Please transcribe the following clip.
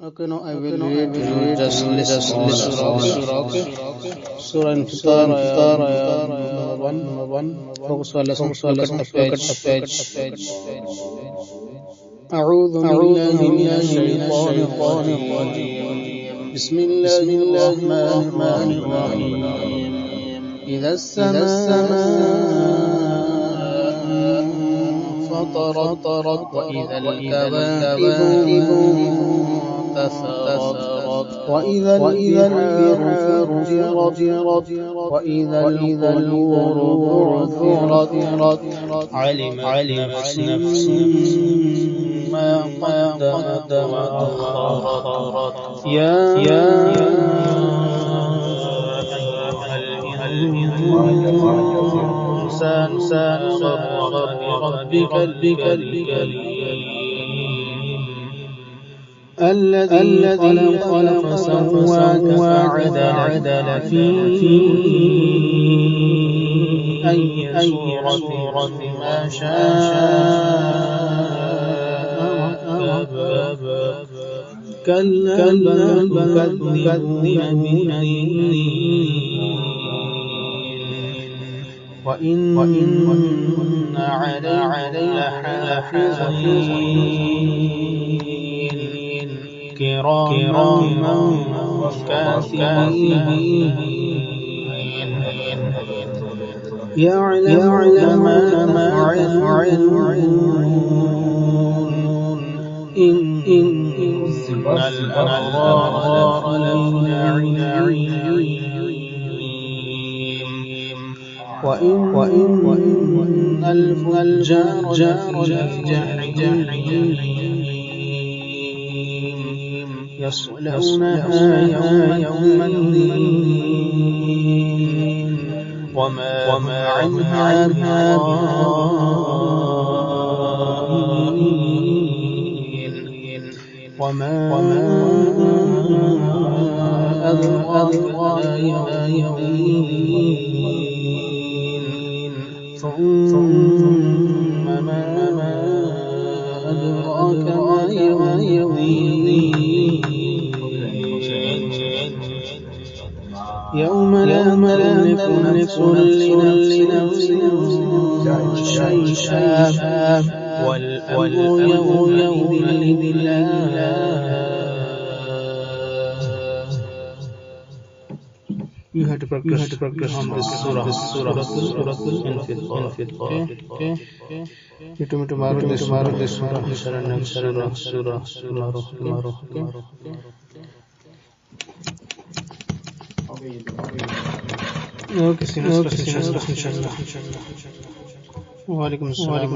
Okay, now I will read. Just listen. Okay. Surah Infitar, ayat number one. Focus on lesson. Look at the page. أعوذ بالله من الشيطان الرجيم. بسم الله الرحمن الرحيم. إذا السماء انفطرت وإذا الكواكب انتثرت وإذا البحار فجرت وإذا القبور بعثرت علمت نفس ما قدمت وأخرت يا الإنسان غرك بربك الكريم الذي خلق فسواك فعدل في أي صورة ما شاء ركب كلا بل تكذبون بالدين وإن علينا لحافظين كراما كاتبين يعلمون ما تفعلون إن الأبرار لفي نعيم وإن الفجار لفي جحيم يصلونها يوم الدين وما عنها بغائبين وما أدراك ما يوم الدين ثم ما أدراك ما يوم الدين يوم لا تملك نفس لنفس شيئا والأمر يومئذ لله. You have to practice on this surah Infitar. Okay. Tomorrow this surah tomorrow. Okay, see you next class, inshallah. Wa alaikum assalam.